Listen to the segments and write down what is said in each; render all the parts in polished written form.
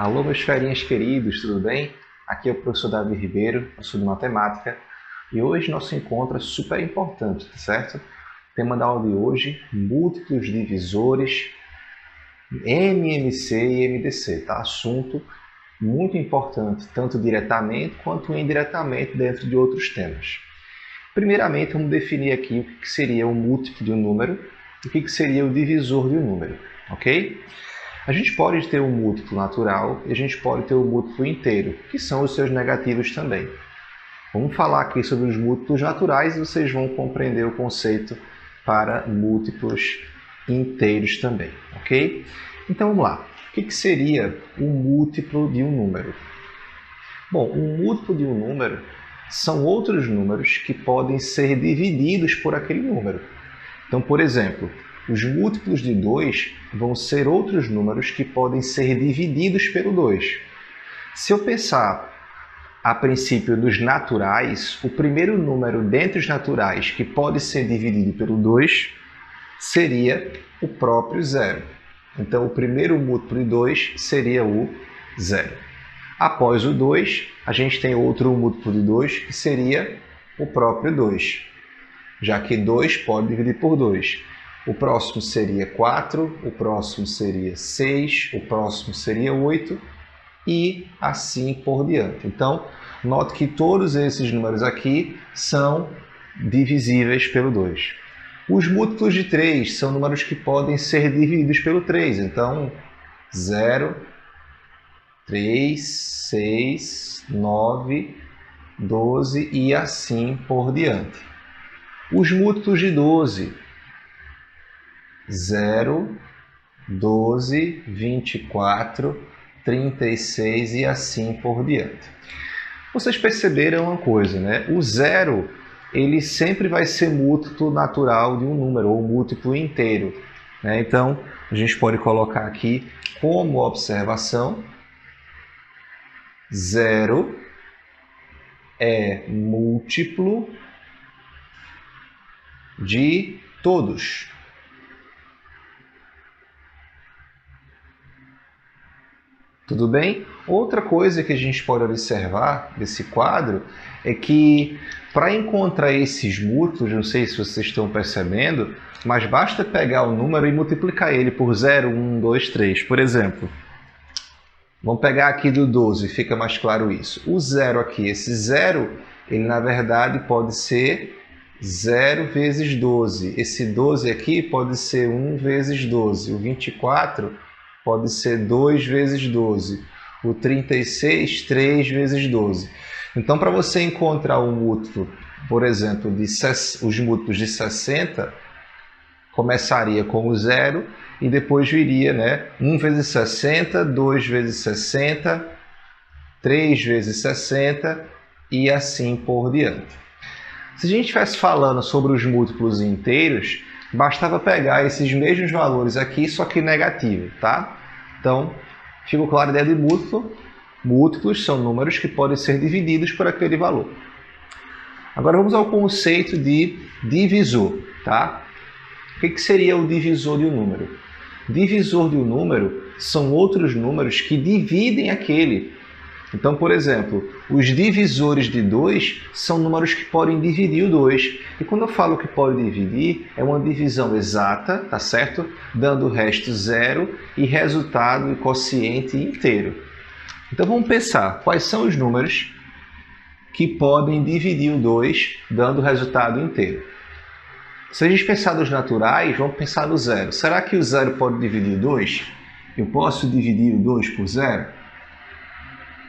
Alô, meus ferinhas queridos, tudo bem? Aqui é o professor Davi Ribeiro, professor de matemática, e hoje nosso encontro é super importante, tá certo? O tema da aula de hoje, múltiplos divisores, MMC e MDC, tá? Assunto muito importante, tanto diretamente quanto indiretamente dentro de outros temas. Primeiramente, vamos definir aqui o que seria o múltiplo de um número e o que seria o divisor de um número, ok? A gente pode ter um múltiplo natural e a gente pode ter um múltiplo inteiro, que são os seus negativos também. Vamos falar aqui sobre os múltiplos naturais e vocês vão compreender o conceito para múltiplos inteiros também, ok? Então vamos lá. O que seria o múltiplo de um número? Bom, um múltiplo de um número são outros números que podem ser divididos por aquele número. Então, por exemplo, os múltiplos de 2 vão ser outros números que podem ser divididos pelo 2. Se eu pensar a princípio nos naturais, o primeiro número dentre os naturais que pode ser dividido pelo 2 seria o próprio zero. Então, o primeiro múltiplo de 2 seria o zero. Após o 2, a gente tem outro múltiplo de 2 que seria o próprio 2, já que 2 pode dividir por 2. O próximo seria 4, o próximo seria 6, o próximo seria 8 e assim por diante. Então, note que todos esses números aqui são divisíveis pelo 2. Os múltiplos de 3 são números que podem ser divididos pelo 3. Então, 0, 3, 6, 9, 12 e assim por diante. Os múltiplos de 12, 0, 12, 24, 36 e assim por diante. Vocês perceberam uma coisa, né? O zero, ele sempre vai ser múltiplo natural de um número, ou múltiplo inteiro, né? Então, a gente pode colocar aqui como observação, 0 é múltiplo de todos. Tudo bem? Outra coisa que a gente pode observar desse quadro é que para encontrar esses múltiplos, não sei se vocês estão percebendo, mas basta pegar o número e multiplicar ele por 0, 1, 2, 3. Por exemplo, vamos pegar aqui do 12, fica mais claro isso. O 0 aqui, esse 0, ele na verdade pode ser 0 vezes 12. Esse 12 aqui pode ser 1 vezes 12. O 24 pode ser 2 vezes 12. O 36, 3 vezes 12. Então, para você encontrar o múltiplo, por exemplo, os múltiplos de 60, começaria com o 0 e depois viria, né, 1 vezes 60, 2 vezes 60, 3 vezes 60 e assim por diante. Se a gente estivesse falando sobre os múltiplos inteiros, bastava pegar esses mesmos valores aqui, só que negativo, tá? Então, ficou clara a ideia de múltiplo. Múltiplos são números que podem ser divididos por aquele valor. Agora vamos ao conceito de divisor, tá? O que seria o divisor de um número? Divisor de um número são outros números que dividem aquele. Então, por exemplo, os divisores de 2 são números que podem dividir o 2. E quando eu falo que pode dividir, é uma divisão exata, tá certo? Dando o resto zero e resultado e quociente inteiro. Então, vamos pensar quais são os números que podem dividir o 2, dando o resultado inteiro. Se a gente pensar nos naturais, vamos pensar no zero. Será que o zero pode dividir o 2? Eu posso dividir o 2 por zero?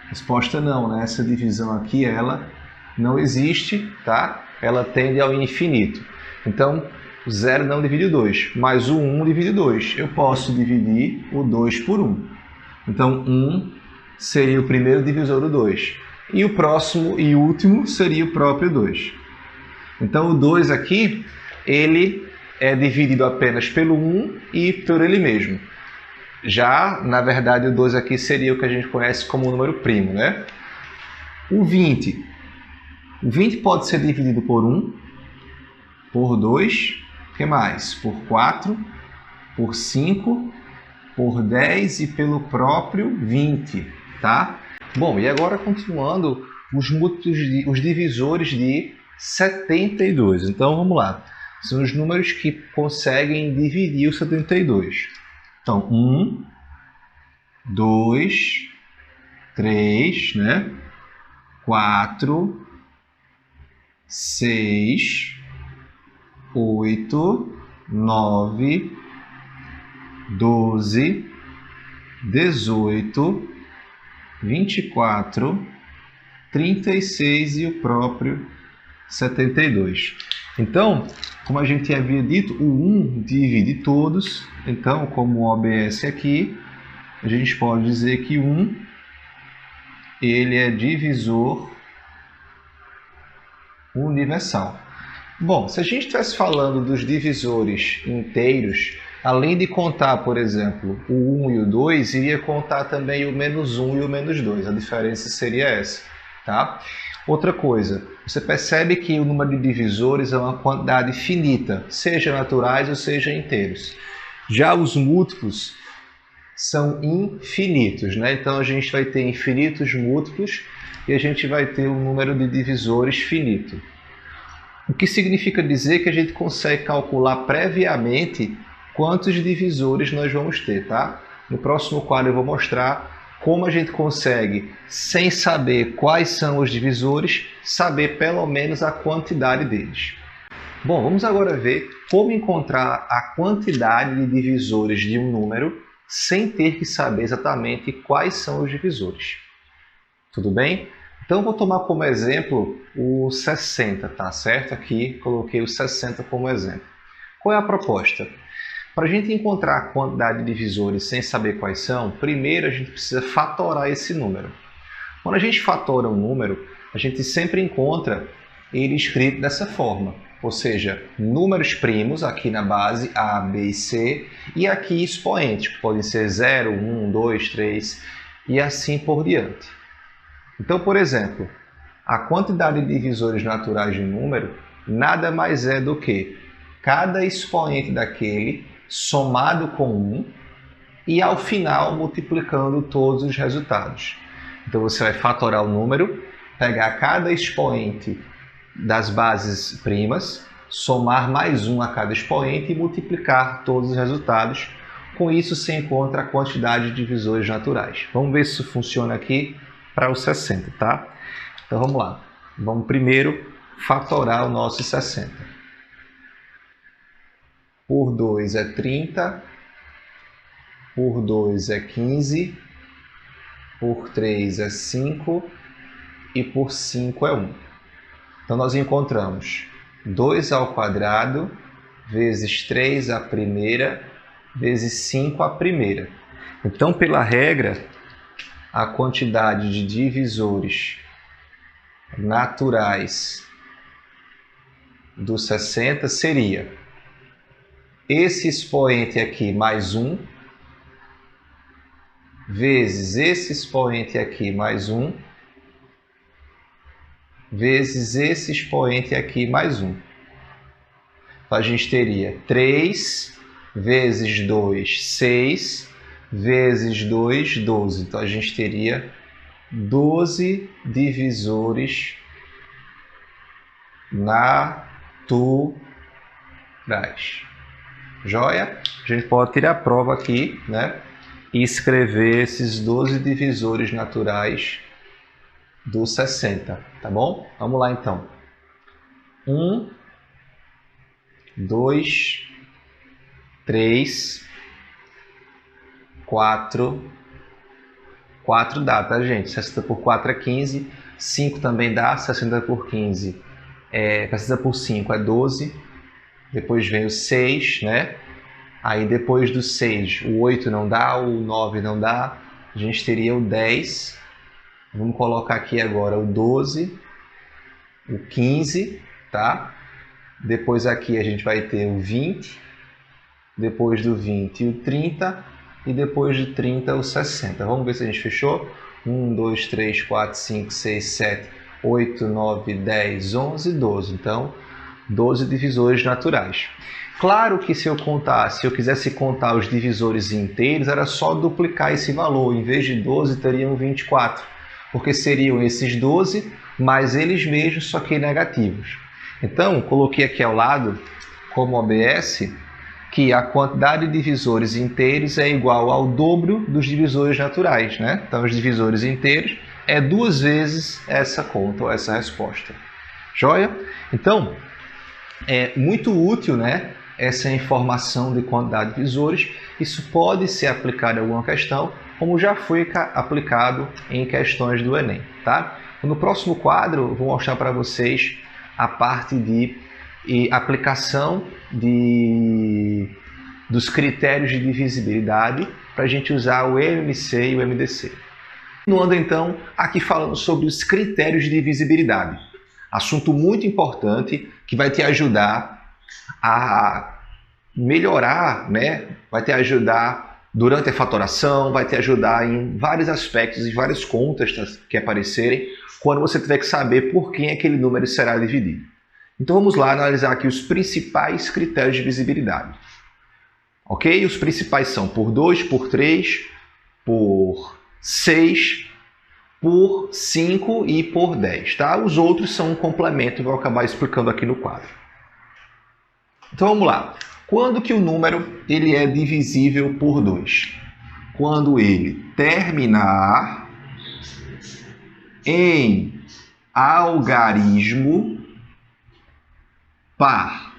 Resposta não, né? Essa divisão aqui, ela não existe, tá? Ela tende ao infinito. Então, o 0 não divide o 2, mas o 1 divide o 2. Eu posso dividir o 2 por 1. Então, 1 seria o primeiro divisor do 2. E o próximo e último seria o próprio 2. Então, o 2 aqui, ele é dividido apenas pelo 1 e por ele mesmo. Já, na verdade, o 2 aqui seria o que a gente conhece como número primo, né? O 20. O 20 pode ser dividido por 1, por 2, o que mais? Por 4, por 5 por 10 e pelo próprio 20, tá? Bom, e agora continuando os múltiplos, os divisores de 72. Então, vamos lá. São os números que conseguem dividir o 72. Então, 1, 2, 3, né? 4, 6, 8, 9, 12, 18, 24, 36 e o próprio 72. Então, como a gente havia dito, o 1 divide todos. Então, como o OBS aqui, a gente pode dizer que 1 ele é divisor universal. Bom, se a gente estivesse falando dos divisores inteiros, além de contar, por exemplo, o 1 e o 2, iria contar também o menos 1 e o menos 2. A diferença seria essa, tá? Outra coisa, você percebe que o número de divisores é uma quantidade finita, seja naturais ou seja inteiros. Já os múltiplos são infinitos, né? Então a gente vai ter infinitos múltiplos e a gente vai ter um número de divisores finito. O que significa dizer que a gente consegue calcular previamente quantos divisores nós vamos ter, tá? No próximo quadro eu vou mostrar como a gente consegue, sem saber quais são os divisores, saber pelo menos a quantidade deles. Bom, vamos agora ver como encontrar a quantidade de divisores de um número sem ter que saber exatamente quais são os divisores. Tudo bem? Então, vou tomar como exemplo o 60, tá certo? Aqui coloquei o 60 como exemplo. Qual é a proposta? Para a gente encontrar a quantidade de divisores sem saber quais são, primeiro a gente precisa fatorar esse número. Quando a gente fatora um número, a gente sempre encontra ele escrito dessa forma. Ou seja, números primos aqui na base A, B e C, e aqui expoentes, que podem ser 0, 1, 2, 3 e assim por diante. Então, por exemplo, a quantidade de divisores naturais de um número nada mais é do que cada expoente daquele somado com 1 e ao final multiplicando todos os resultados. Então você vai fatorar o número, pegar cada expoente das bases primas, somar mais 1 a cada expoente e multiplicar todos os resultados. Com isso se encontra a quantidade de divisores naturais. Vamos ver se isso funciona aqui para os 60, tá? Então vamos lá. Vamos primeiro fatorar o nosso 60. Por 2 é 30, por 2 é 15, por 3 é 5 e por 5 é 1. Então nós encontramos 2 ao quadrado vezes 3 à primeira vezes 5 à primeira. Então, pela regra, a quantidade de divisores naturais do 60 seria esse expoente aqui mais 1, vezes esse expoente aqui mais 1, vezes esse expoente aqui mais 1. Então, a gente teria 3 vezes 2, 6, vezes 2, 12. Então, a gente teria 12 divisores naturais. Joia? A gente pode tirar a prova aqui, né? E escrever esses 12 divisores naturais do 60, tá bom? Vamos lá então. 1, 2, 3, 4. 4 dá, tá, gente? 60 por 4 é 15. 5 também dá. 60 por 15 60 por 5 é 12. Depois vem o 6, né? Aí depois do 6, o 8 não dá, o 9 não dá. A gente teria o 10. Vamos colocar aqui agora o 12, o 15, tá? Depois aqui a gente vai ter o 20. Depois do 20, o 30. E depois de 30, o 60. Vamos ver se a gente fechou. 1, 2, 3, 4, 5, 6, 7, 8, 9, 10, 11, 12. Então, 12 divisores naturais. Claro que se eu quisesse contar os divisores inteiros, era só duplicar esse valor. Em vez de 12, teriam 24, porque seriam esses 12 mais eles mesmos, só que negativos. Então, coloquei aqui ao lado, como OBS, que a quantidade de divisores inteiros é igual ao dobro dos divisores naturais, né? Então, os divisores inteiros é 2 vezes essa conta, ou essa resposta. Joia? Então, é muito útil, né, essa informação de quantidade de divisores. Isso pode ser aplicado em alguma questão, como já foi aplicado em questões do Enem, tá? No próximo quadro, vou mostrar para vocês a parte de aplicação dos critérios de divisibilidade para a gente usar o MMC e o MDC. Continuando então, aqui falando sobre os critérios de divisibilidade. Assunto muito importante que vai te ajudar a melhorar, né? Vai te ajudar durante a fatoração, vai te ajudar em vários aspectos e várias contas que aparecerem quando você tiver que saber por quem aquele número será dividido. Então vamos lá analisar aqui os principais critérios de divisibilidade. Ok? Os principais são por 2, por 3, por 6, por 5 e por 10. Tá? Os outros são um complemento, vou acabar explicando aqui no quadro. Então vamos lá. Quando que o número ele é divisível por 2? Quando ele terminar em algarismo par.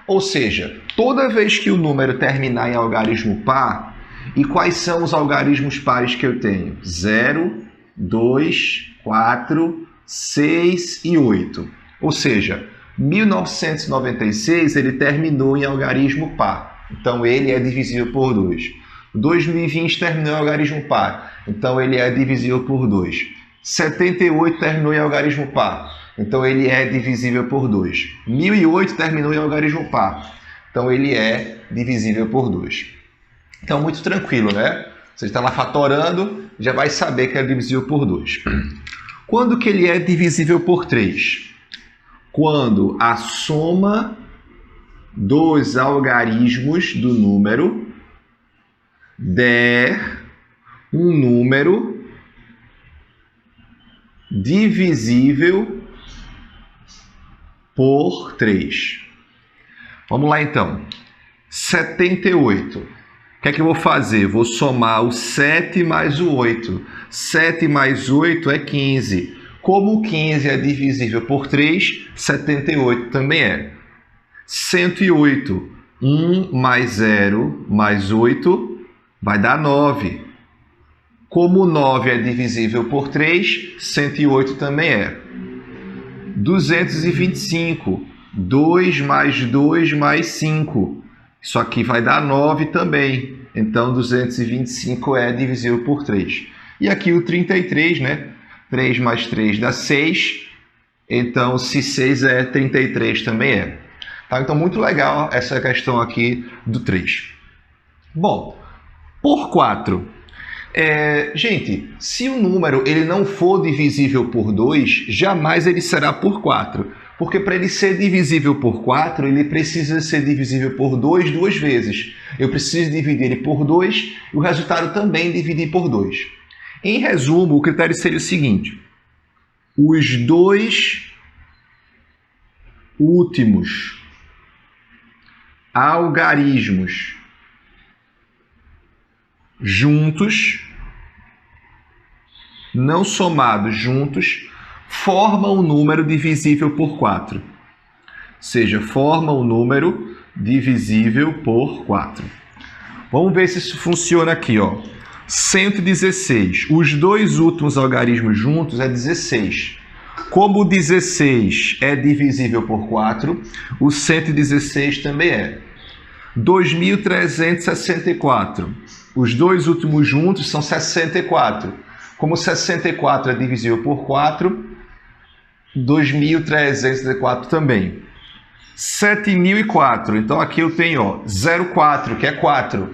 Ou seja, toda vez que o número terminar em algarismo par, e quais são os algarismos pares que eu tenho? 0, 2, 4, 6 e 8. Ou seja, 1996 ele terminou em algarismo par. Então ele é divisível por 2. 2020 terminou em algarismo par. Então ele é divisível por 2. 78 terminou em algarismo par. Então ele é divisível por 2. 1008 terminou em algarismo par. Então ele é divisível por 2. Então muito tranquilo, né? Você está lá fatorando, já vai saber que é divisível por 2. Quando que ele é divisível por 3? Quando a soma dos algarismos do número der um número divisível por 3. Vamos lá então. 78. O que é que eu vou fazer? Vou somar o 7 mais o 8. 7 mais 8 é 15. Como 15 é divisível por 3, 78 também é. 108. 1 mais 0 mais 8 vai dar 9. Como 9 é divisível por 3, 108 também é. 225. 2 mais 2 mais 5. Isso aqui vai dar 9 também. Então, 225 é divisível por 3. E aqui o 33, né? 3 mais 3 dá 6. Então, se 6 é 33 também é. Tá? Então, muito legal essa questão aqui do 3. Bom, por 4. Gente, se o número ele não for divisível por 2, jamais ele será por 4. Porque para ele ser divisível por 4, ele precisa ser divisível por 2 duas vezes. Eu preciso dividir ele por 2 e o resultado também dividir por 2. Em resumo, o critério seria o seguinte. Os dois últimos algarismos juntos, não somados juntos, formam um número divisível por 4. Ou seja, formam um número divisível por 4. Vamos ver se isso funciona aqui, ó. 116. Os dois últimos algarismos juntos é 16. Como o 16 é divisível por 4, o 116 também é. 2.364. Os dois últimos juntos são 64. Como 64 é divisível por 4, 2.364 também. 7.004. Então aqui eu tenho, ó, 0,4, que é 4.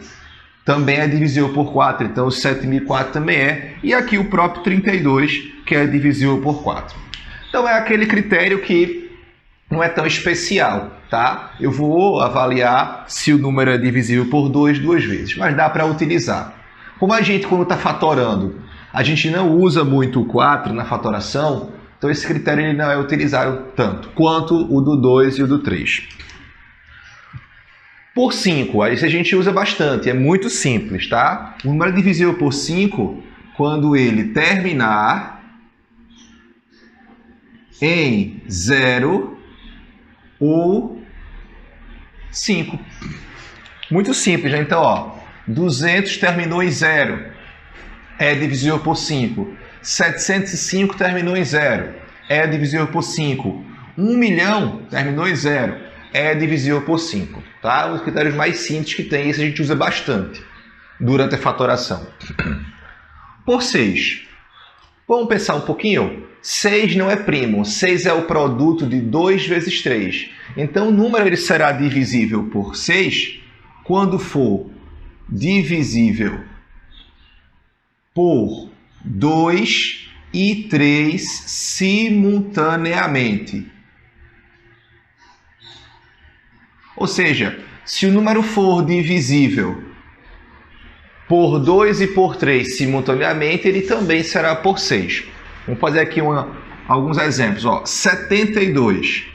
Também é divisível por 4. Então o 7.004 também é. E aqui o próprio 32, que é divisível por 4. Então é aquele critério que não é tão especial, tá? Eu vou avaliar se o número é divisível por 2 duas vezes, mas dá para utilizar. Como a gente, quando está fatorando, a gente não usa muito o 4 na fatoração, então esse critério ele não é utilizado tanto quanto o do 2 e o do 3. Por 5, aí a gente usa bastante, é muito simples, tá? O número é divisível por 5 quando ele terminar em 0 ou 5. Muito simples, né? Então, ó, 200 terminou em 0, é divisível por 5. 705 terminou em 0, é divisível por 5. 1 milhão terminou em 0, é divisível por 5. Tá? Um dos critérios mais simples que tem, esse a gente usa bastante durante a fatoração. Por 6. Vamos pensar um pouquinho? 6 não é primo, 6 é o produto de 2 vezes 3. Então, o número ele será divisível por 6 quando for divisível por 2 e 3 simultaneamente. Ou seja, se o número for divisível por 2 e por 3 simultaneamente, ele também será por 6. Vamos fazer aqui alguns exemplos. Ó, 72.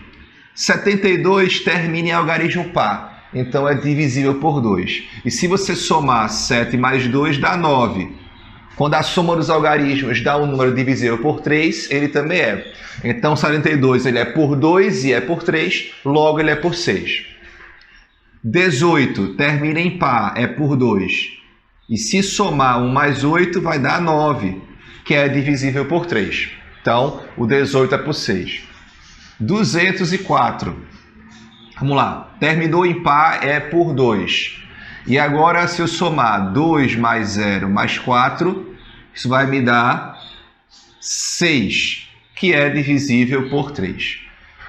72 termina em algarismo par, então é divisível por 2. E se você somar 7 mais 2, dá 9. Quando a soma dos algarismos dá um número divisível por 3, ele também é. Então, 72 ele é por 2 e é por 3, logo ele é por 6. 18 termina em par, é por 2. E se somar 1 mais 8, vai dar 9, que é divisível por 3. Então, o 18 é por 6. 204. Vamos lá. Terminou em par, é por 2. E agora, se eu somar 2 mais 0 mais 4, isso vai me dar 6, que é divisível por 3.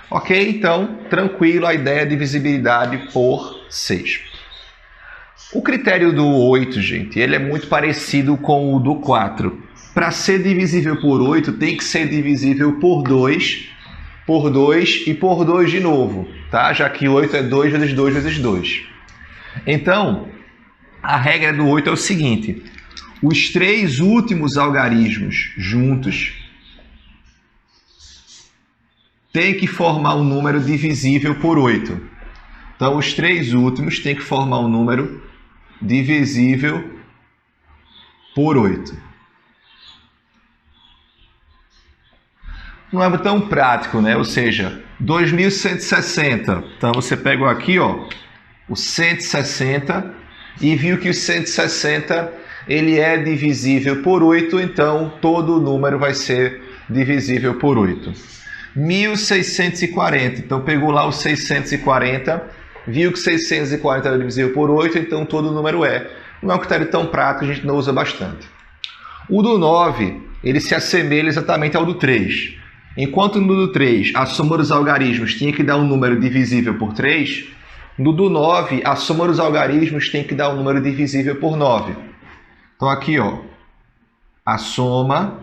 Ok? Então, tranquilo, a ideia é divisibilidade por 6. O critério do 8, gente, ele é muito parecido com o do 4. Para ser divisível por 8, tem que ser divisível por 2 e por 2 de novo, tá? Já que 8 é 2 vezes 2 vezes 2. Então, a regra do 8 é o seguinte: os 3 últimos algarismos juntos têm que formar um número divisível por 8. Então, os 3 últimos têm que formar um número divisível por 8. Não é tão prático, né? Ou seja, 2160. Então, você pegou aqui, ó, o 160 e viu que o 160 ele é divisível por 8, então todo o número vai ser divisível por 8. 1640. Então, pegou lá o 640, viu que 640 era divisível por 8, então todo o número é. Não é um critério tão prático, a gente não usa bastante. O do 9, ele se assemelha exatamente ao do 3. Enquanto no do 3, a soma dos algarismos tinha que dar um número divisível por 3, no do 9, a soma dos algarismos tem que dar um número divisível por 9. Então aqui, ó, a soma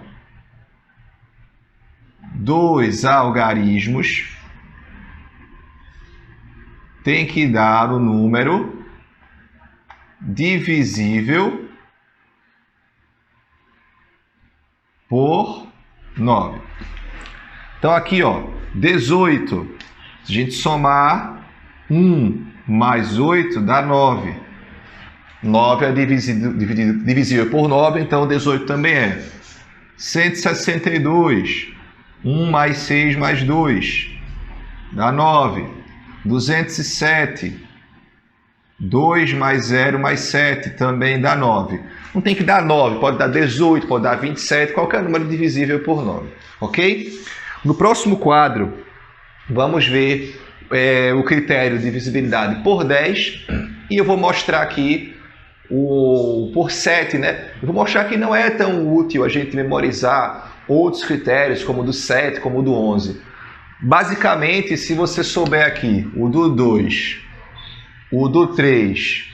dos algarismos tem que dar o número divisível por 9. Então aqui, ó, 18, se a gente somar 1 mais 8 dá 9. 9 é divisível por 9, então 18 também é. 162, 1 mais 6 mais 2 dá 9. 207, 2 mais 0 mais 7 também dá 9. Não tem que dar 9, pode dar 18, pode dar 27, qualquer número divisível por 9, ok? No próximo quadro, vamos ver o critério de divisibilidade por 10 e eu vou mostrar aqui o por 7, né? Eu vou mostrar que não é tão útil a gente memorizar outros critérios como o do 7, como o do 11. Basicamente, se você souber aqui o do 2, o do 3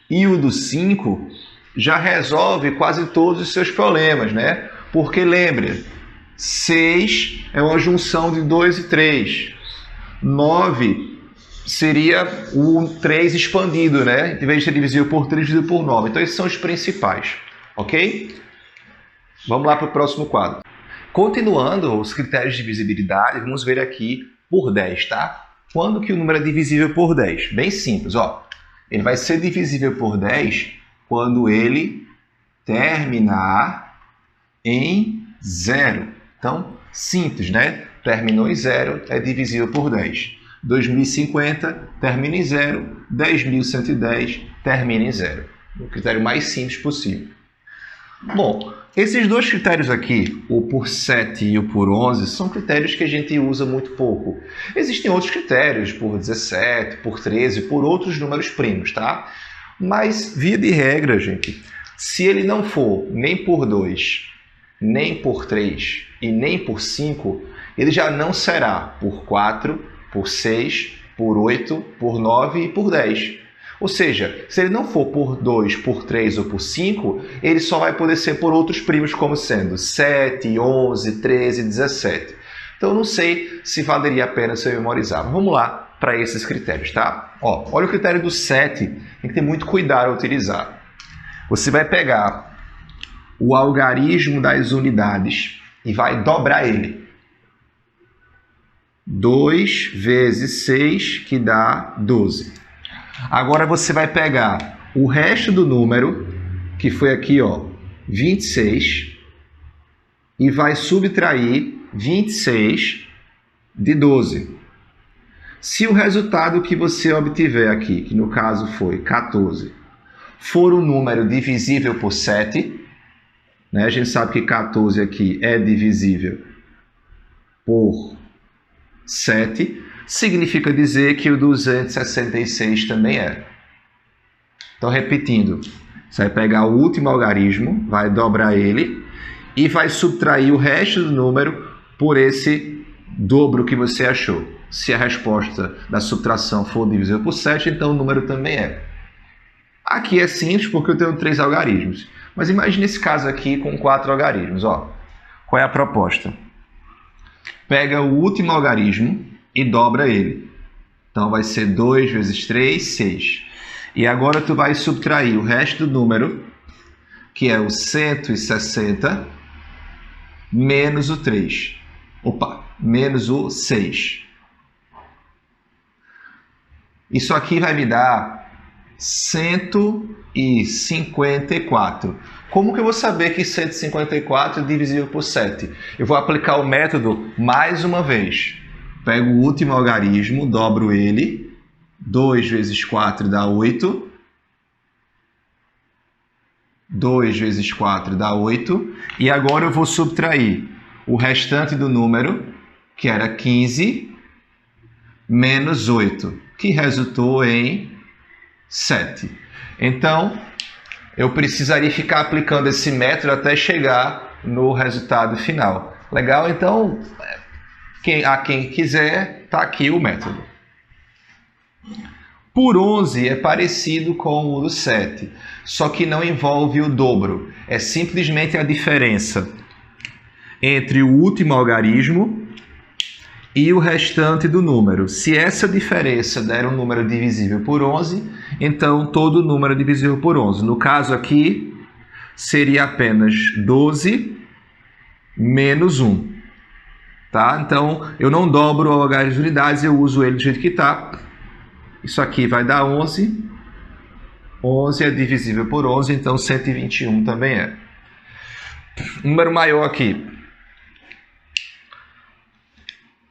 e o do 5, já resolve quase todos os seus problemas, né? Porque lembre, 6 é uma junção de 2 e 3. 9 seria o 3 expandido, né? Em vez de ser divisível por 3, dividido por 9. Então, esses são os principais, ok? Vamos lá para o próximo quadro. Continuando os critérios de divisibilidade, vamos ver aqui por 10, tá? Quando que o número é divisível por 10? Bem simples, ó. Ele vai ser divisível por 10 quando ele terminar em 0. Então, simples, né? Terminou em 0, é divisível por 10. 2050 termina em 0, 10.110 termina em 0. O critério mais simples possível. Bom, esses dois critérios aqui, o por 7 e o por 11, são critérios que a gente usa muito pouco. Existem outros critérios, por 17, por 13, por outros números primos, tá? Mas, via de regra, gente, se ele não for nem por 2, nem por 3 e nem por 5, ele já não será por 4, por 6, por 8, por 9 e por 10. Ou seja, se ele não for por 2, por 3 ou por 5, ele só vai poder ser por outros primos, como sendo 7, 11, 13, 17. Então, eu não sei se valeria a pena você memorizar. Mas vamos lá para esses critérios, tá? Ó, olha o critério do 7, tem que ter muito cuidado ao utilizar. Você vai pegar o algarismo das unidades e vai dobrar ele. 2 vezes 6, que dá 12. Agora você vai pegar o resto do número, que foi aqui, ó, 26, e vai subtrair 26 de 12. Se o resultado que você obtiver aqui, que no caso foi 14, for um número divisível por 7, né? A gente sabe que 14 aqui é divisível por 7, significa dizer que o 266 também é. Então, repetindo, você vai pegar o último algarismo, vai dobrar ele e vai subtrair o resto do número por esse dobro que você achou. Se a resposta da subtração for divisível por 7, então o número também é. Aqui é simples porque eu tenho 3 algarismos. Mas imagine esse caso aqui com 4 algarismos. Ó, qual é a proposta? Pega o último algarismo e dobra ele. Então, vai ser 2 vezes 3, 6. E agora tu vai subtrair o resto do número, que é o 160, menos o 3. Opa, menos o 6. Isso aqui vai me dar 154. Como que eu vou saber que 154 é divisível por 7? Eu vou aplicar o método mais uma vez. Pego o último algarismo, dobro ele. 2 vezes 4 dá 8. 2 vezes 4 dá 8. E agora eu vou subtrair o restante do número, que era 15, menos 8, que resultou em 7. Então, eu precisaria ficar aplicando esse método até chegar no resultado final. Legal? Então, quem quiser, está aqui o método. Por 11 é parecido com o do 7, só que não envolve o dobro. É simplesmente a diferença entre o último algarismo e o restante do número. Se essa diferença der um número divisível por 11, então todo número é divisível por 11. No caso aqui, seria apenas 12 menos 1. Tá? Então, eu não dobro o algarismo de unidades, eu uso ele do jeito que está. Isso aqui vai dar 11. 11 é divisível por 11, então 121 também é. Número maior aqui.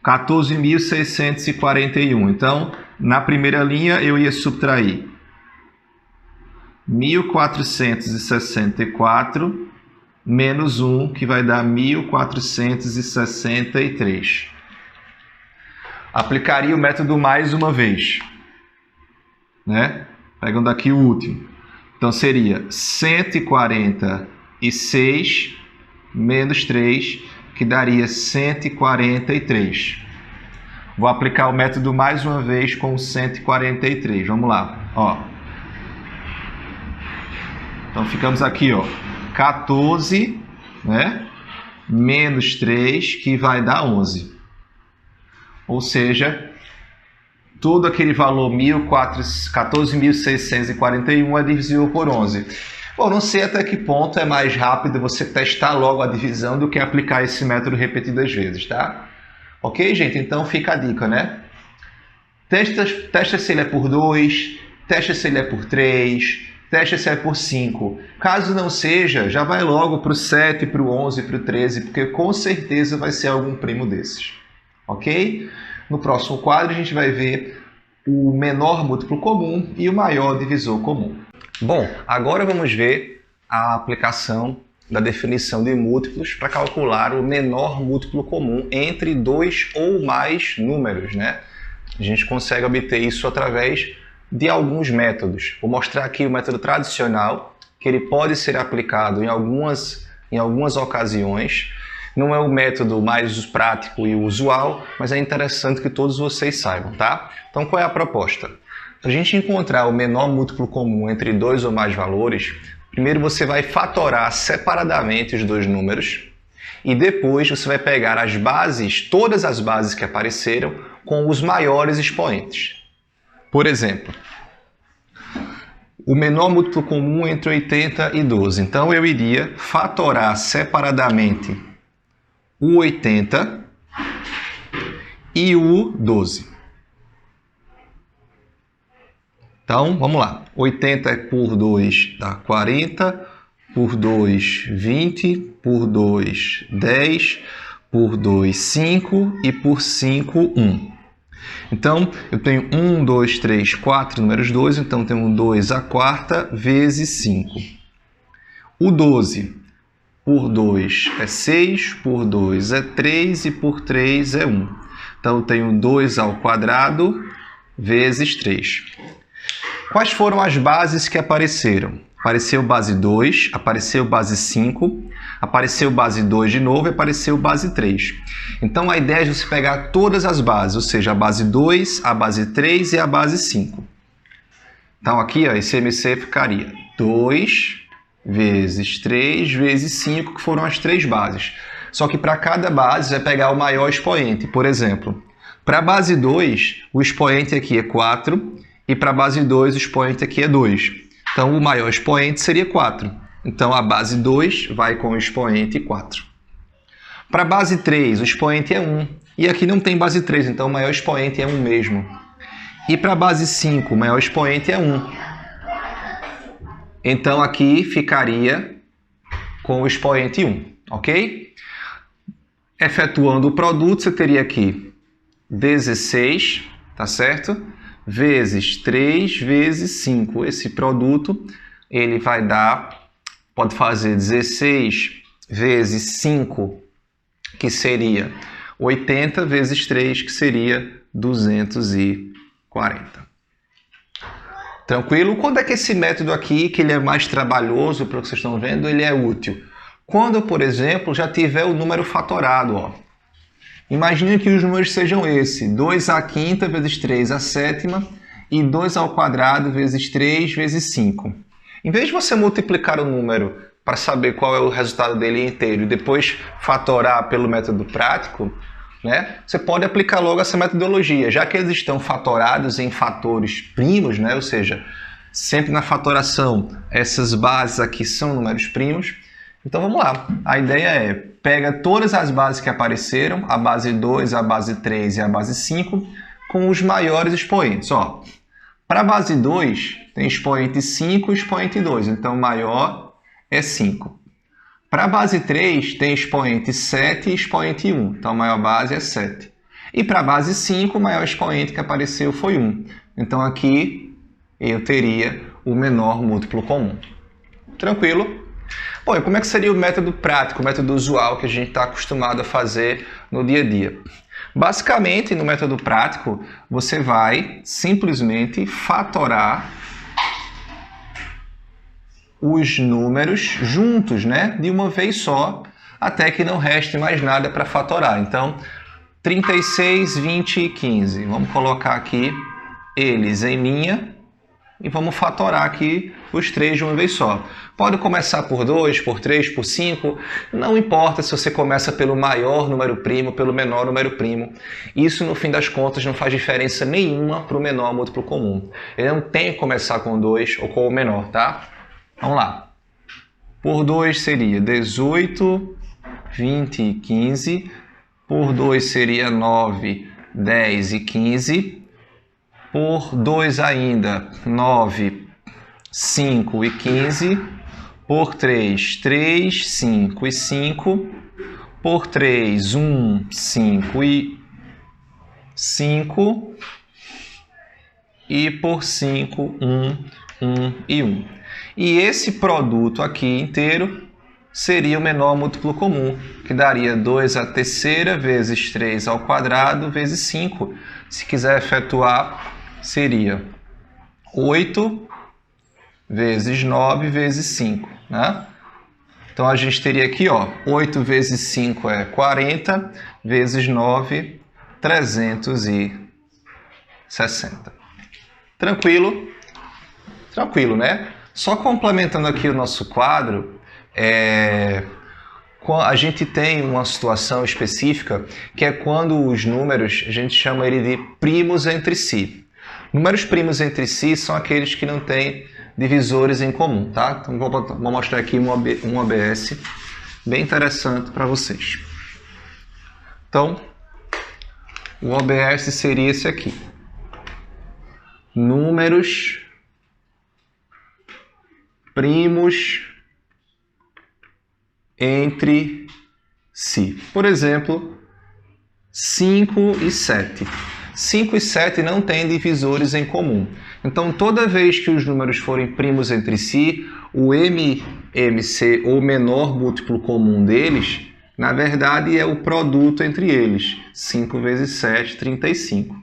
14.641. Então, na primeira linha, eu ia subtrair 1.464 menos 1, que vai dar 1.463. Aplicaria o método mais uma vez, né? Pegando aqui o último. Então, seria 146 menos 3, que daria 143. Vou aplicar o método mais uma vez com 143. Vamos lá. Ó. Então, ficamos aqui, ó, 14, né? Menos 3, que vai dar 11. Ou seja, todo aquele valor 14.641 é divisível por 11. Bom, não sei até que ponto é mais rápido você testar logo a divisão do que aplicar esse método repetidas vezes, tá? Ok, gente? Então fica a dica, né? Testa se ele é por 2, testa se ele é por 3, testa se é por 5. Caso não seja, já vai logo para o 7, para o 11, para o 13, porque com certeza vai ser algum primo desses. Ok? No próximo quadro a gente vai ver o menor múltiplo comum e o maior divisor comum. Bom, agora vamos ver a aplicação da definição de múltiplos para calcular o menor múltiplo comum entre dois ou mais números, né? A gente consegue obter isso através de alguns métodos. Vou mostrar aqui o método tradicional, que ele pode ser aplicado em algumas ocasiões. Não é o método mais prático e usual, mas é interessante que todos vocês saibam, tá? Então, qual é a proposta? Para a gente encontrar o menor múltiplo comum entre dois ou mais valores, primeiro você vai fatorar separadamente os dois números e depois você vai pegar as bases, todas as bases que apareceram, com os maiores expoentes. Por exemplo, o menor múltiplo comum entre 80 e 12. Então, eu iria fatorar separadamente o 80 e o 12. Então, vamos lá. 80 por 2 dá 40, por 2, 20, por 2, 10, por 2, 5 e por 5, 1. Então, eu tenho 1, 2, 3, 4 números 2, então tenho 2 à quarta vezes 5. O 12 por 2 é 6, por 2 é 3 e por 3 é 1. Então, eu tenho 2 ao quadrado vezes 3. Quais foram as bases que apareceram? Apareceu base 2, apareceu base 5, apareceu base 2 de novo e apareceu base 3. Então, a ideia é você pegar todas as bases, ou seja, a base 2, a base 3 e a base 5. Então, aqui, ó, esse MC ficaria 2 vezes 3 vezes 5, que foram as três bases. Só que para cada base, vai pegar o maior expoente. Por exemplo, para a base 2, o expoente aqui é 4 e para a base 2, o expoente aqui é 2. Então, o maior expoente seria 4. Então, a base 2 vai com o expoente 4. Para a base 3, o expoente é 1. E aqui não tem base 3, então o maior expoente é 1 mesmo. E para a base 5, o maior expoente é 1. Então, aqui ficaria com o expoente 1, ok? Efetuando o produto, você teria aqui 16, tá certo? Vezes 3 vezes 5. Esse produto, ele vai dar, pode fazer 16 vezes 5, que seria 80, vezes 3, que seria 240. Tranquilo? Quando é que esse método aqui, que ele é mais trabalhoso, para o que vocês estão vendo, ele é útil? Quando, por exemplo, já tiver o número fatorado, ó. Imagine que os números sejam esse, 2 à quinta vezes 3 à sétima e 2 ao quadrado vezes 3 vezes 5. Em vez de você multiplicar o número para saber qual é o resultado dele inteiro e depois fatorar pelo método prático, né, você pode aplicar logo essa metodologia. Já que eles estão fatorados em fatores primos, né, ou seja, sempre na fatoração essas bases aqui são números primos. Então vamos lá, a ideia é, pega todas as bases que apareceram, a base 2, a base 3 e a base 5, com os maiores expoentes. Para a base 2, tem expoente 5 e expoente 2, então o maior é 5. Para a base 3, tem expoente 7 e expoente 1, então a maior base é 7. E para a base 5, o maior expoente que apareceu foi 1. Então aqui eu teria o menor múltiplo comum. Tranquilo? Bom, e como é que seria o método prático, o método usual que a gente está acostumado a fazer no dia a dia? Basicamente, no método prático, você vai simplesmente fatorar os números juntos, né? De uma vez só, até que não reste mais nada para fatorar. Então, 36, 20 e 15. Vamos colocar aqui eles em linha. e vamos fatorar aqui os 3 de uma vez só. Pode começar por 2, por 3, por 5, não importa se você começa pelo maior número primo, pelo menor número primo. Isso, no fim das contas, não faz diferença nenhuma para o menor múltiplo comum. Ele não tem que começar com 2 ou com o menor, tá? Vamos lá. Por 2 seria 18, 20 e 15. Por 2 seria 9, 10 e 15. Por 2 ainda, 9, 5 e 15. Por 3, 3, 5 e 5. Por 3, 1, 5 e 5. E por 5, 1, 1 e 1. E esse produto aqui inteiro seria o menor múltiplo comum, que daria 2 à terceira vezes 3 ao quadrado vezes 5. Se quiser efetuar, seria 8 vezes 9 vezes 5. Né? Então, a gente teria aqui, ó, 8 vezes 5 é 40, vezes 9, 360. Tranquilo? Tranquilo, né? Só complementando aqui o nosso quadro, a gente tem uma situação específica que é quando os números, a gente chama ele de primos entre si. Números primos entre si são aqueles que não têm divisores em comum, tá? Então vou mostrar aqui um OBS bem interessante para vocês. Então, o OBS seria esse aqui. Números primos entre si. Por exemplo, 5 e 7. 5 e 7 não têm divisores em comum. Então, toda vez que os números forem primos entre si, o MMC, ou menor múltiplo comum deles, na verdade é o produto entre eles. 5 vezes 7, 35.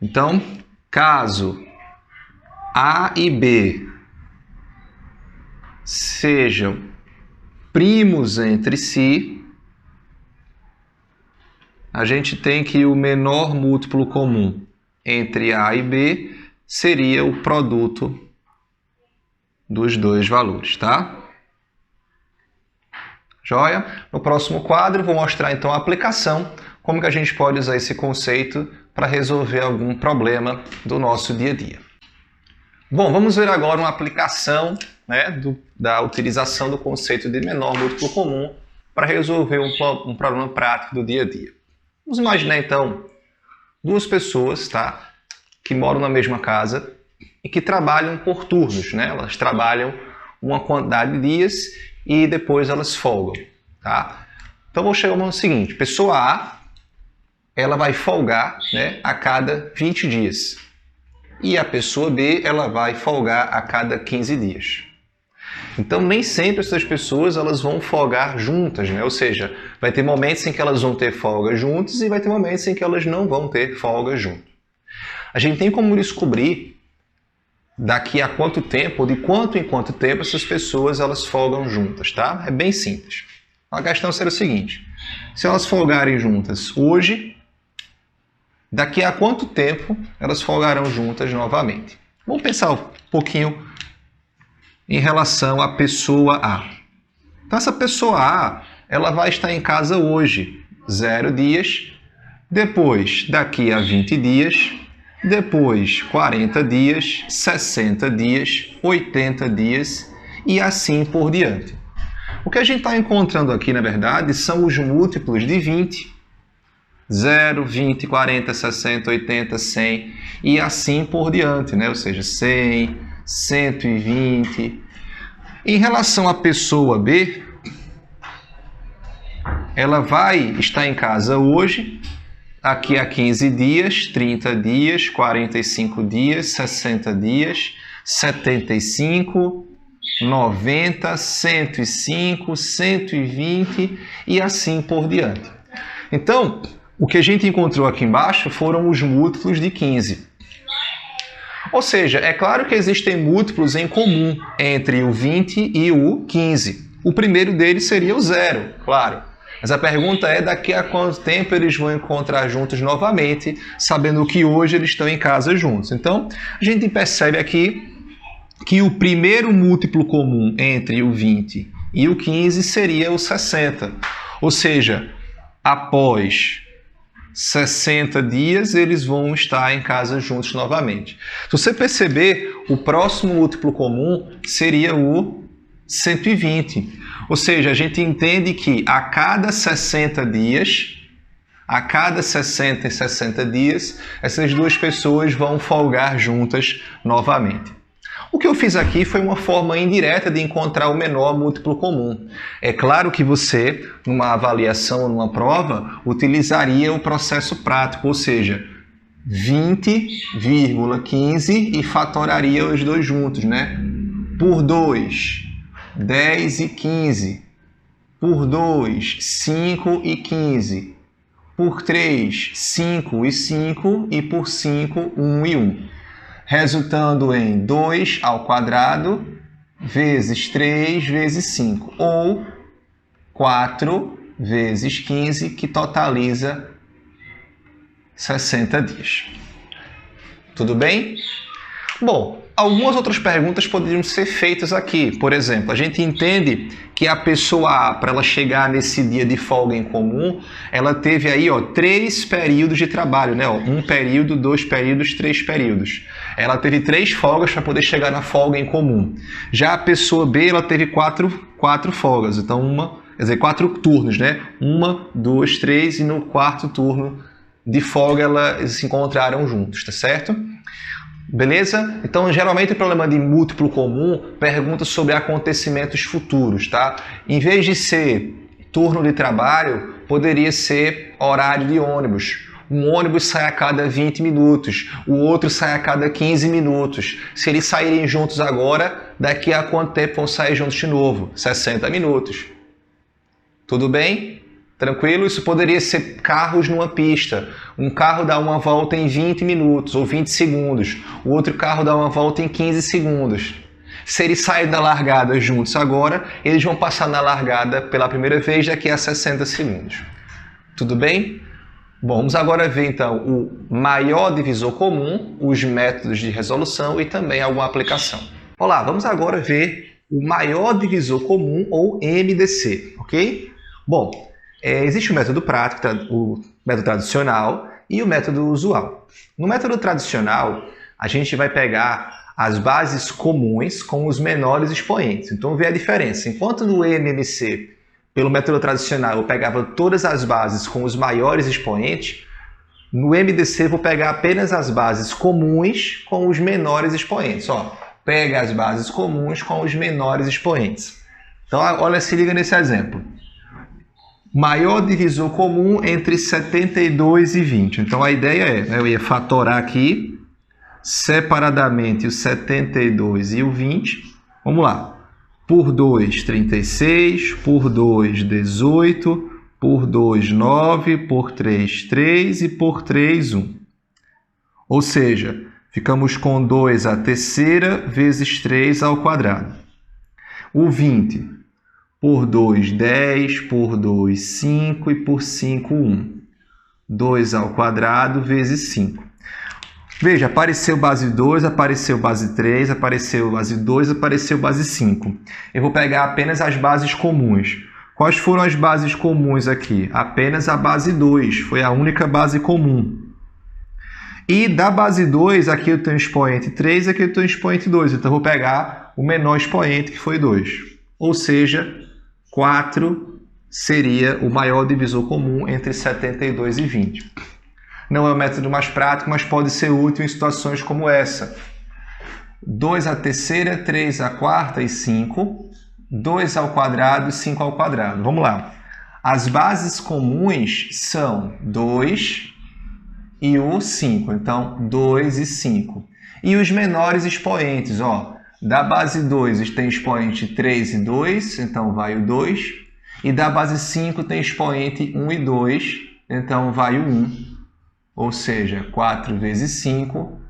Então, caso A e B sejam primos entre si, a gente tem que o menor múltiplo comum entre A e B seria o produto dos dois valores, tá? Joia? No próximo quadro, vou mostrar então a aplicação, como que a gente pode usar esse conceito para resolver algum problema do nosso dia a dia. Bom, vamos ver agora uma aplicação, né, da utilização do conceito de menor múltiplo comum para resolver um problema prático do dia a dia. Vamos imaginar então duas pessoas, tá, que moram na mesma casa e que trabalham por turnos, né? Elas trabalham uma quantidade de dias e depois elas folgam, tá? Então vou chegar ao seguinte: pessoa A, ela vai folgar, né, a cada 20 dias. E a pessoa B, ela vai folgar a cada 15 dias. Então, nem sempre essas pessoas elas vão folgar juntas, né? Ou seja, vai ter momentos em que elas vão ter folga juntas e vai ter momentos em que elas não vão ter folga junto. A gente tem como descobrir daqui a quanto tempo, ou de quanto em quanto tempo essas pessoas elas folgam juntas, tá? É bem simples. A questão será o seguinte: se elas folgarem juntas hoje, daqui a quanto tempo elas folgarão juntas novamente? Vamos pensar um pouquinho em relação à pessoa A. Então, essa pessoa A, ela vai estar em casa hoje, 0 dias, depois, daqui a 20 dias, depois 40 dias, 60 dias, 80 dias e assim por diante. O que a gente está encontrando aqui, na verdade, são os múltiplos de 20. 0, 20, 40, 60, 80, 100 e assim por diante, né? Ou seja, 100, 120. Em relação à pessoa B, ela vai estar em casa hoje, aqui a 15 dias, 30 dias, 45 dias, 60 dias, 75, 90, 105, 120 e assim por diante. Então, o que a gente encontrou aqui embaixo foram os múltiplos de 15. Ou seja, é claro que existem múltiplos em comum entre o 20 e o 15. O primeiro deles seria o 0, claro. Mas a pergunta é daqui a quanto tempo eles vão encontrar juntos novamente, sabendo que hoje eles estão em casa juntos. Então, a gente percebe aqui que o primeiro múltiplo comum entre o 20 e o 15 seria o 60. Ou seja, após 60 dias, eles vão estar em casa juntos novamente. Se você perceber, o próximo múltiplo comum seria o 120. Ou seja, a gente entende que a cada 60 dias, essas duas pessoas vão folgar juntas novamente. O que eu fiz aqui foi uma forma indireta de encontrar o menor múltiplo comum. É claro que você, numa avaliação ou numa prova, utilizaria o processo prático, ou seja, 20,15 e fatoraria os dois juntos, né? Por 2, 10 e 15. Por 2, 5 e 15. Por 3, 5 e 5. E por 5, 1 e 1. Resultando em 2 ao quadrado vezes 3 vezes 5, ou 4 vezes 15, que totaliza 60 dias. Tudo bem? Bom, algumas outras perguntas poderiam ser feitas aqui. Por exemplo, a gente entende que a pessoa A, para ela chegar nesse dia de folga em comum, ela teve aí 3 períodos de trabalho, né? 1 período, 2 períodos, 3 períodos. Ela teve 3 folgas para poder chegar na folga em comum. Já a pessoa B, ela teve 4 folgas. Então, 4 turnos, né? 1, 2, 3, e no quarto turno de folga elas se encontraram juntos, tá certo? Beleza? Então, geralmente o problema de múltiplo comum pergunta sobre acontecimentos futuros, tá? Em vez de ser turno de trabalho, poderia ser horário de ônibus. Um ônibus sai a cada 20 minutos, o outro sai a cada 15 minutos. Se eles saírem juntos agora, daqui a quanto tempo vão sair juntos de novo? 60 minutos. Tudo bem? Tranquilo? Isso poderia ser carros numa pista. Um carro dá uma volta em 20 minutos ou 20 segundos. O outro carro dá uma volta em 15 segundos. Se eles saírem da largada juntos agora, eles vão passar na largada pela primeira vez daqui a 60 segundos. Tudo bem? Bom, vamos agora ver então o maior divisor comum, os métodos de resolução e também alguma aplicação. Olá, vamos agora ver o maior divisor comum, ou MDC, ok? Bom, existe o método prático, o método tradicional e o método usual. No método tradicional, a gente vai pegar as bases comuns com os menores expoentes. Então, vê a diferença. Enquanto no MMC, pelo método tradicional, eu pegava todas as bases com os maiores expoentes, no MDC eu vou pegar apenas as bases comuns com os menores expoentes. Pega as bases comuns com os menores expoentes. Então, olha, se liga nesse exemplo. Maior divisor comum entre 72 e 20. Então, a ideia é, eu ia fatorar aqui separadamente o 72 e o 20. Vamos lá. Por 2, 36. Por 2, 18. Por 2, 9. Por 3, 3. E por 3, 1. Ou seja, ficamos com 2 à terceira vezes 3 ao quadrado. O 20. Por 2, 10, por 2, 5 e por 5, 1. 2 ao quadrado vezes 5. Veja, apareceu base 2, apareceu base 3, apareceu base 2, apareceu base 5. Eu vou pegar apenas as bases comuns. Quais foram as bases comuns aqui? Apenas a base 2, foi a única base comum. E da base 2, aqui eu tenho expoente 3, aqui eu tenho expoente 2. Então, eu vou pegar o menor expoente, que foi 2. Ou seja, 4 seria o maior divisor comum entre 72 e 20. Não é o método mais prático, mas pode ser útil em situações como essa. 2 à terceira, 3 à quarta e 5. 2 ao quadrado e 5 ao quadrado. Vamos lá. As bases comuns são 2 e o 5. Então, 2 e 5. E os menores expoentes, da base 2 tem expoente 3 e 2, então vai o 2. E da base 5 tem expoente 1 e 2, então vai o 1. Ou seja, 4 vezes 5,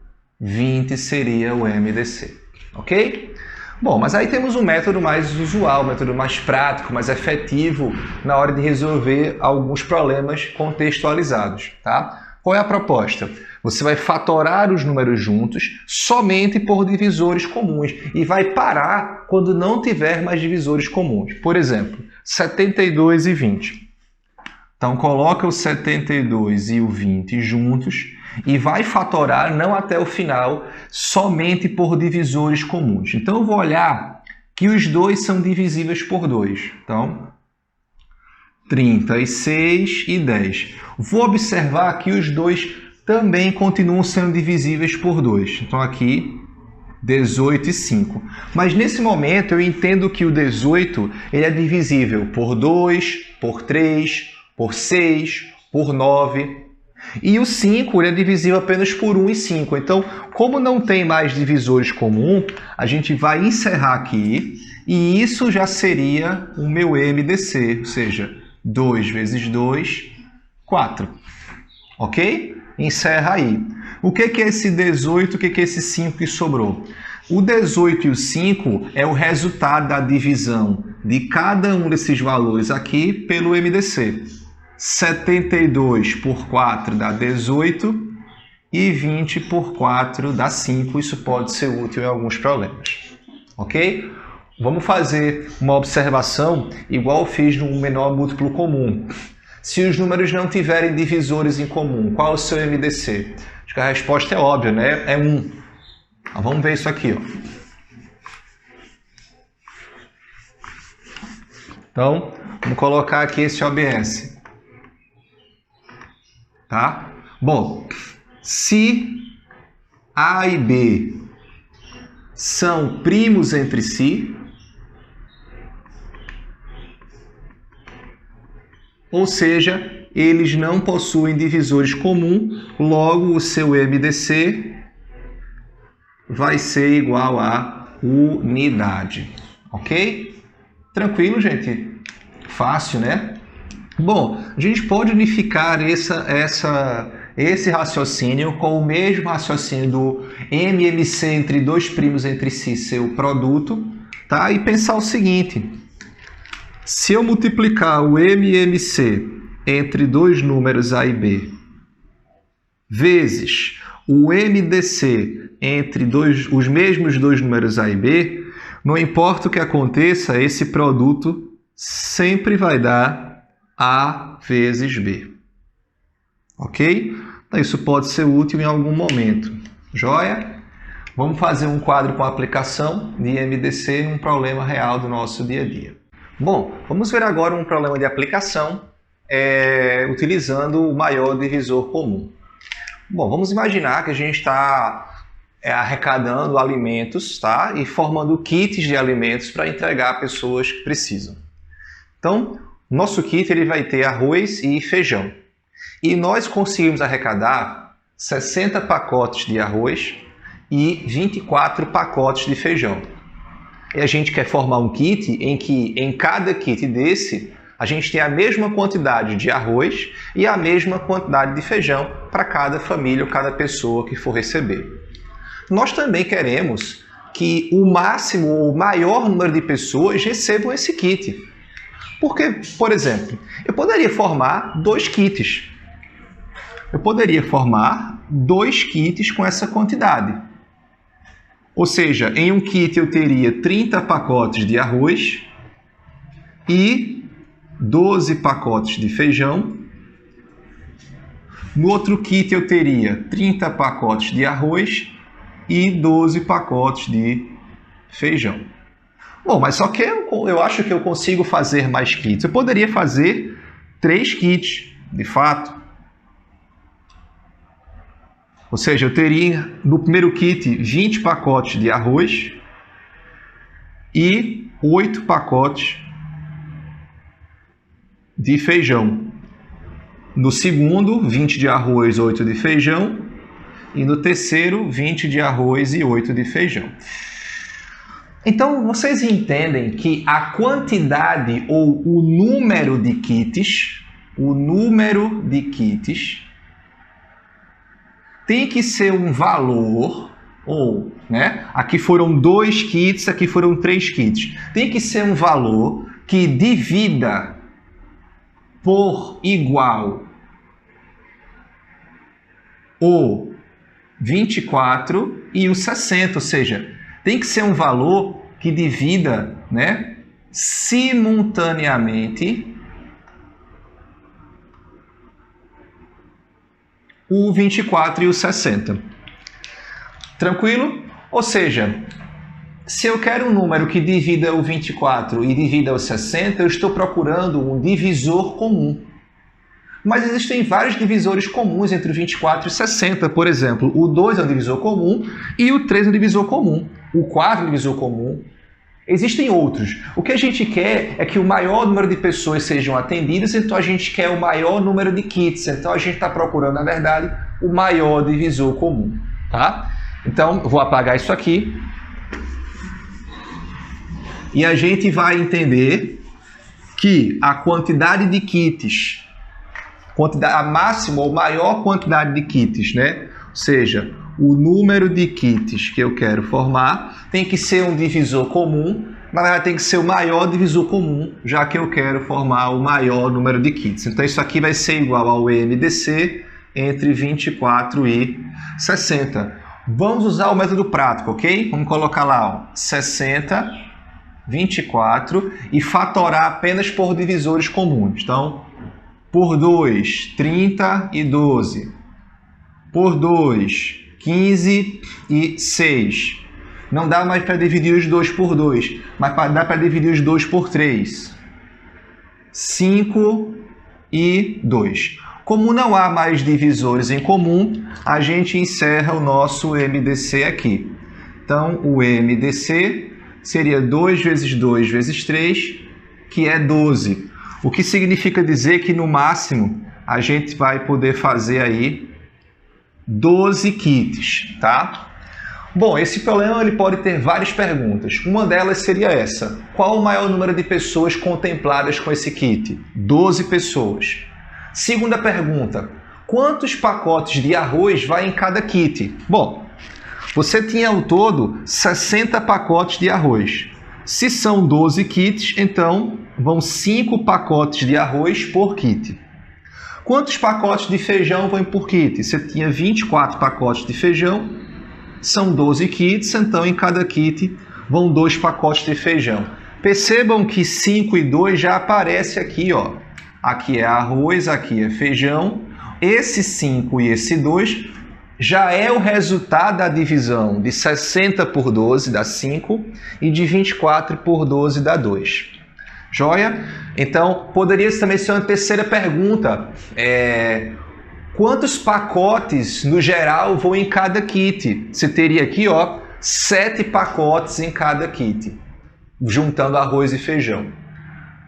20 seria o MDC. Ok? Bom, mas aí temos um método mais usual, um método mais prático, mais efetivo na hora de resolver alguns problemas contextualizados, tá? Qual é a proposta? Você vai fatorar os números juntos somente por divisores comuns e vai parar quando não tiver mais divisores comuns. Por exemplo, 72 e 20. Então, coloca o 72 e o 20 juntos e vai fatorar não até o final, somente por divisores comuns. Então, eu vou olhar que os dois são divisíveis por 2. Então, 36 e 10. Vou observar que os dois também continuam sendo divisíveis por 2. Então, aqui, 18 e 5. Mas, nesse momento, eu entendo que o 18 ele é divisível por 2, por 3, por 6, por 9... E o 5 ele é divisível apenas por 1 e 5. Então, como não tem mais divisores comuns, a gente vai encerrar aqui. E isso já seria o meu MDC. Ou seja, 2 vezes 2, 4. Ok? Encerra aí. O que é esse 18? O que é esse 5 que sobrou? O 18 e o 5 é o resultado da divisão de cada um desses valores aqui pelo MDC. 72 por 4 dá 18 e 20 por 4 dá 5. Isso pode ser útil em alguns problemas. Ok? Vamos fazer uma observação igual eu fiz no menor múltiplo comum. Se os números não tiverem divisores em comum, qual é o seu MDC? Acho que a resposta é óbvia, né? É 1. Então, vamos ver isso aqui. Ó. Então, vamos colocar aqui esse OBS. Tá? Bom, se A e B são primos entre si, ou seja, eles não possuem divisores comuns, logo o seu MDC vai ser igual a unidade. Ok? Tranquilo, gente? Fácil, né? Bom, a gente pode unificar esse raciocínio com o mesmo raciocínio do MMC entre dois primos entre si, seu produto, tá? E pensar o seguinte: se eu multiplicar o MMC entre dois números A e B vezes o MDC entre os mesmos dois números A e B, não importa o que aconteça, esse produto sempre vai dar A vezes B. Ok? Então, isso pode ser útil em algum momento. Joia? Vamos fazer um quadro com a aplicação de MDC em um problema real do nosso dia a dia. Bom, vamos ver agora um problema de aplicação utilizando o maior divisor comum. Bom, vamos imaginar que a gente está arrecadando alimentos, tá? E formando kits de alimentos para entregar a pessoas que precisam. Então, nosso kit ele vai ter arroz e feijão. E nós conseguimos arrecadar 60 pacotes de arroz e 24 pacotes de feijão. E a gente quer formar um kit em que em cada kit desse a gente tem a mesma quantidade de arroz e a mesma quantidade de feijão para cada família ou cada pessoa que for receber. Nós também queremos que o máximo ou o maior número de pessoas recebam esse kit. Porque, por exemplo, eu poderia formar 2 kits. Eu poderia formar 2 kits com essa quantidade. Ou seja, em um kit eu teria 30 pacotes de arroz e 12 pacotes de feijão. No outro kit eu teria 30 pacotes de arroz e 12 pacotes de feijão. Bom, mas só que eu acho que eu consigo fazer mais kits. Eu poderia fazer 3 kits, de fato. Ou seja, eu teria no primeiro kit 20 pacotes de arroz e 8 pacotes de feijão. No segundo, 20 de arroz, 8 de feijão. E no terceiro, 20 de arroz e 8 de feijão. Então, vocês entendem que a quantidade ou o número de kits tem que ser um valor ou, né? Aqui foram 2 kits, aqui foram 3 kits. Tem que ser um valor que divida por igual o 24 e o 60, ou seja, tem que ser um valor que divida, né, simultaneamente o 24 e o 60. Tranquilo? Ou seja, se eu quero um número que divida o 24 e divida o 60, eu estou procurando um divisor comum. Mas existem vários divisores comuns entre o 24 e o 60. Por exemplo, o 2 é um divisor comum e o 3 é um divisor comum. O 4 é um divisor comum. Existem outros. O que a gente quer é que o maior número de pessoas sejam atendidas, então a gente quer o maior número de kits. Então a gente está procurando, na verdade, o maior divisor comum. Tá? Então, eu vou apagar isso aqui. E a gente vai entender que a quantidade de kits, a máxima ou maior quantidade de kits, né? Ou seja, o número de kits que eu quero formar tem que ser um divisor comum. Na verdade, tem que ser o maior divisor comum, já que eu quero formar o maior número de kits. Então, isso aqui vai ser igual ao MDC entre 24 e 60. Vamos usar o método prático, ok? Vamos colocar lá, ó, 60, 24 e fatorar apenas por divisores comuns. Então, por 2, 30 e 12. Por 2, 15 e 6. Não dá mais para dividir os 2 por 2, mas dá para dividir os 2 por 3. 5 e 2. Como não há mais divisores em comum, a gente encerra o nosso MDC aqui. Então, o MDC seria 2 vezes 2 vezes 3, que é 12. O que significa dizer que, no máximo, a gente vai poder fazer aí 12 kits, tá? Bom, esse problema ele pode ter várias perguntas. Uma delas seria essa. Qual o maior número de pessoas contempladas com esse kit? 12 pessoas. Segunda pergunta. Quantos pacotes de arroz vai em cada kit? Bom, você tinha ao todo 60 pacotes de arroz. Se são 12 kits, então vão 5 pacotes de arroz por kit. Quantos pacotes de feijão vão por kit? Você tinha 24 pacotes de feijão, são 12 kits, então em cada kit vão 2 pacotes de feijão. Percebam que 5 e 2 já aparece aqui, ó. Aqui é arroz, aqui é feijão. Esse 5 e esse 2 já é o resultado da divisão de 60 por 12 dá 5 e de 24 por 12 dá 2. Joia? Então, poderia também ser uma terceira pergunta. Quantos pacotes, no geral, vão em cada kit? Você teria aqui, ó, 7 pacotes em cada kit, juntando arroz e feijão.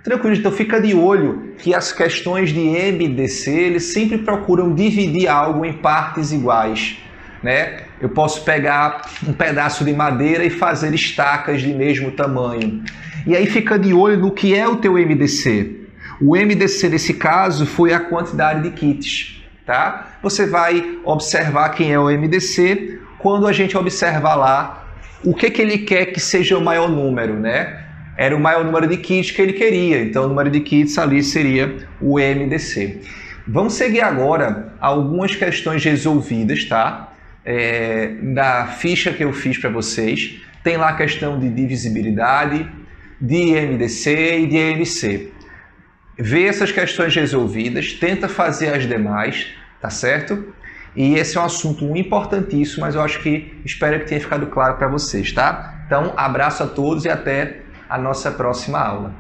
Tranquilo, então fica de olho que as questões de MDC, eles sempre procuram dividir algo em partes iguais, né? Eu posso pegar um pedaço de madeira e fazer estacas de mesmo tamanho. E aí fica de olho no que é o teu MDC. O MDC, nesse caso, foi a quantidade de kits, tá? Você vai observar quem é o MDC quando a gente observar lá o que ele quer que seja o maior número, né? Era o maior número de kits que ele queria, então o número de kits ali seria o MDC. Vamos seguir agora algumas questões resolvidas, tá? Da ficha que eu fiz para vocês. Tem lá a questão de divisibilidade, de MDC e de EMC. Vê essas questões resolvidas, tenta fazer as demais, tá certo? E esse é um assunto importantíssimo, mas eu espero que tenha ficado claro para vocês, tá? Então, abraço a todos e até a nossa próxima aula.